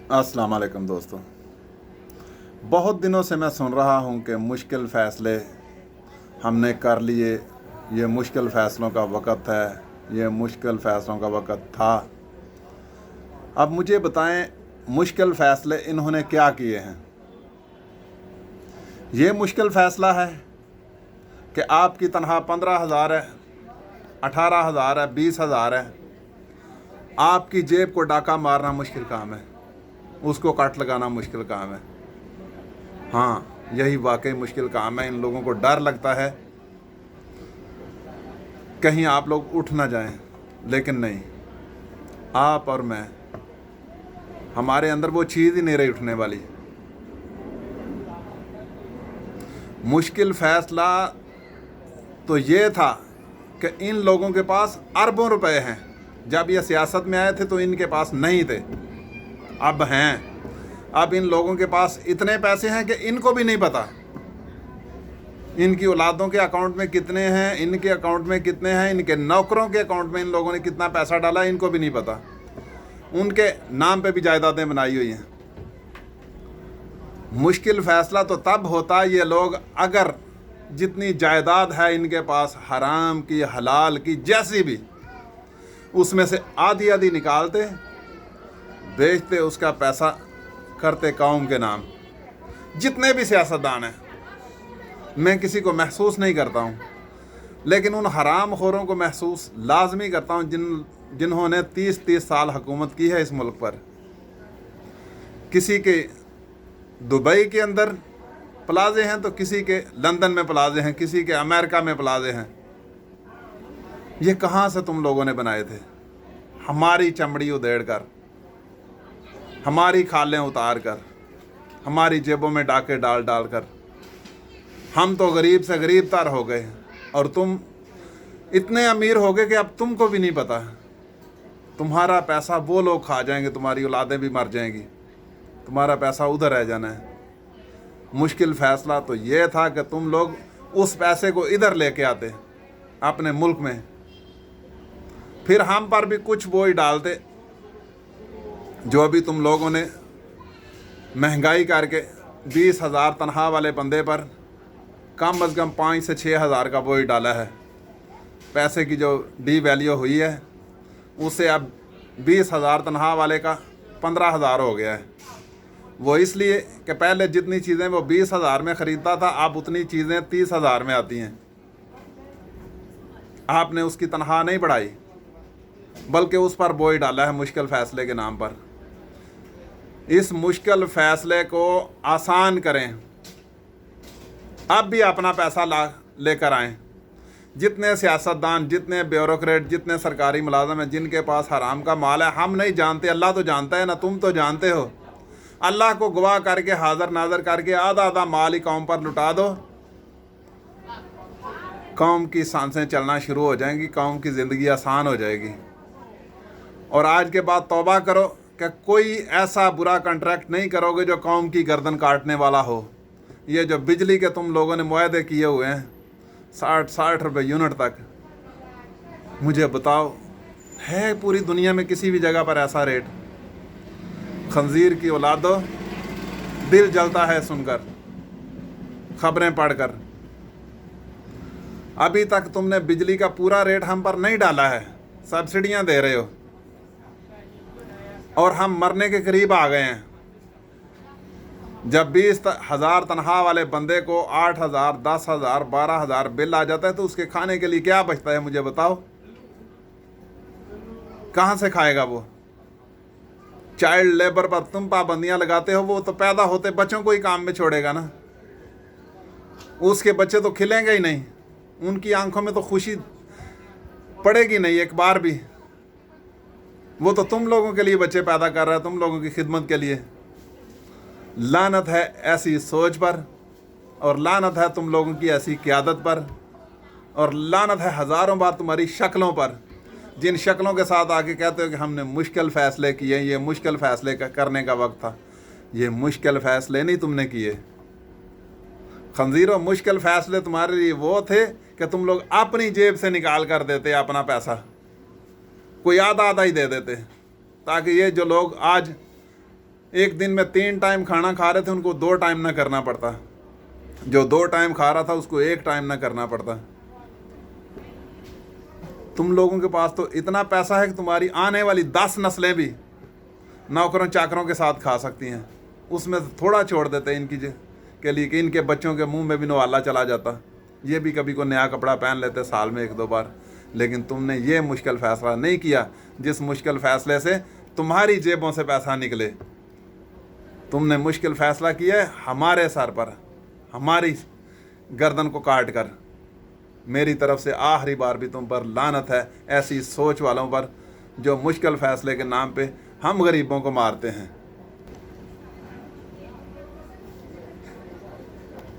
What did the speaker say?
अस्सलाम वालेकुम दोस्तों। बहुत दिनों से मैं सुन रहा हूँ कि मुश्किल फ़ैसले हमने कर लिए, ये मुश्किल फ़ैसलों का वक़्त है, ये मुश्किल फ़ैसलों का वक़्त था। अब मुझे बताएं, मुश्किल फ़ैसले इन्होंने क्या किए हैं? ये मुश्किल फ़ैसला है कि आपकी तनख्वाह 15,000 है, 18,000 है, 20,000 है। आपकी जेब को डाका मारना मुश्किल काम है, उसको कट लगाना मुश्किल काम है। हाँ, यही वाकई मुश्किल काम है। इन लोगों को डर लगता है कहीं आप लोग उठ ना जाएं, लेकिन नहीं, आप और मैं, हमारे अंदर वो चीज़ ही नहीं रही उठने वाली। मुश्किल फ़ैसला तो ये था कि इन लोगों के पास अरबों रुपए हैं। जब ये सियासत में आए थे तो इनके पास नहीं थे, अब हैं। अब इन लोगों के पास इतने पैसे हैं कि इनको भी नहीं पता इनकी औलादों के अकाउंट में कितने हैं, इनके अकाउंट में कितने हैं, इनके नौकरों के अकाउंट में इन लोगों ने कितना पैसा डाला, इनको भी नहीं पता। उनके नाम पे भी जायदादें बनाई हुई हैं। मुश्किल फ़ैसला तो तब होता, ये लोग अगर जितनी जायदाद है इनके पास, हराम की, हलाल की, जैसी भी, उसमें से आधी आधी निकालते, बेचते, उसका पैसा करते कौम के नाम। जितने भी सियासतदान हैं, मैं किसी को महसूस नहीं करता हूँ, लेकिन उन हराम खोरों को महसूस लाजमी करता हूँ जिन्होंने 30-30 साल हुकूमत की है इस मुल्क पर। किसी के दुबई के अंदर प्लाजे हैं तो किसी के लंदन में प्लाजे हैं, किसी के अमेरिका में प्लाजे हैं। ये कहाँ से तुम लोगों ने बनाए थे? हमारी चमड़ी उधेड़ कर, हमारी खालें उतार कर, हमारी जेबों में डाके डाल डाल कर। हम तो गरीब से गरीब तर हो गए और तुम इतने अमीर हो गए कि अब तुमको भी नहीं पता। तुम्हारा पैसा वो लोग खा जाएंगे, तुम्हारी औलादें भी मर जाएंगी, तुम्हारा पैसा उधर रह जाना है। मुश्किल फ़ैसला तो ये था कि तुम लोग उस पैसे को इधर लेके आते अपने मुल्क में, फिर हम पर भी कुछ बोझ डालते। जो अभी तुम लोगों ने महंगाई करके 20,000 तनख्वाह वाले बंदे पर कम अज़ कम 5 से 6 हज़ार का बोझ डाला है। पैसे की जो डी वैल्यू हुई है, उससे अब 20,000 तनख्वाह वाले का 15,000 हो गया है। वो इसलिए कि पहले जितनी चीज़ें वो 20,000 में ख़रीदता था, अब उतनी चीज़ें 30,000 में आती हैं। आपने उसकी तनख्वाह नहीं बढ़ाई, बल्कि उस पर बोझ डाला है मुश्किल फ़ैसले के नाम पर। इस मुश्किल फ़ैसले को आसान करें। अब भी अपना पैसा लेकर आएँ। जितने सियासतदान, जितने ब्यूरोक्रेट, जितने सरकारी मुलाजम हैं जिनके पास हराम का माल है, हम नहीं जानते, अल्लाह तो जानता है ना, तुम तो जानते हो। अल्लाह को गवाह करके, हाज़र नाज़र करके आधा आधा माल ही कौम पर लुटा दो, कौम की सांसें चलना शुरू हो जाएंगी, कौम की ज़िंदगी आसान हो जाएगी। और आज के बाद तौबा करो कि कोई ऐसा बुरा कॉन्ट्रैक्ट नहीं करोगे जो कौम की गर्दन काटने वाला हो। ये जो बिजली के तुम लोगों ने मुआहदे किए हुए हैं 60 रुपये यूनिट तक, मुझे बताओ, है पूरी दुनिया में किसी भी जगह पर ऐसा रेट? खंजीर की औलादो, दिल जलता है सुनकर, खबरें पढ़कर। अभी तक तुमने बिजली का पूरा रेट हम पर नहीं डाला है, सब्सिडियां दे रहे हो, और हम मरने के करीब आ गए हैं। जब 20,000 तनख्वाह वाले बंदे को 8,000, 10,000, 12,000 बिल आ जाता है तो उसके खाने के लिए क्या बचता है? मुझे बताओ, कहाँ से खाएगा वो? चाइल्ड लेबर पर तुम पाबंदियां लगाते हो, वो तो पैदा होते बच्चों को ही काम में छोड़ेगा ना। उसके बच्चे तो खिलेंगे ही नहीं, उनकी आंखों में तो खुशी पड़ेगी नहीं एक बार भी। वो तो तुम लोगों के लिए बच्चे पैदा कर रहा है, तुम लोगों की खिदमत के लिए। लानत है ऐसी सोच पर, और लानत है तुम लोगों की ऐसी क़यादत पर, और लानत है हज़ारों बार तुम्हारी शक्लों पर, जिन शक्लों के साथ आके कहते हो कि हमने मुश्किल फ़ैसले किए, ये मुश्किल फ़ैसले करने का वक्त था। ये मुश्किल फ़ैसले नहीं तुमने किए खंजीरों। मुश्किल फ़ैसले तुम्हारे लिए वो थे कि तुम लोग अपनी जेब से निकाल कर देते अपना पैसा, कोई आधा आधा ही दे देते, ताकि ये जो लोग आज एक दिन में 3 टाइम खाना खा रहे थे, उनको 2 टाइम ना करना पड़ता। जो 2 टाइम खा रहा था उसको 1 टाइम ना करना पड़ता। तुम लोगों के पास तो इतना पैसा है कि तुम्हारी आने वाली 10 नस्लें भी नौकरों चाकरों के साथ खा सकती हैं। उसमें थोड़ा छोड़ देते इनकी के लिए कि इनके बच्चों के मुंह में भी नवाला चला जाता, ये भी कभी को नया कपड़ा पहन लेते साल में 1-2 बार। लेकिन तुमने ये मुश्किल फ़ैसला नहीं किया जिस मुश्किल फ़ैसले से तुम्हारी जेबों से पैसा निकले। तुमने मुश्किल फ़ैसला किया है हमारे सर पर, हमारी गर्दन को काट कर। मेरी तरफ से आखिरी बार भी तुम पर लानत है ऐसी सोच वालों पर जो मुश्किल फ़ैसले के नाम पे हम गरीबों को मारते हैं।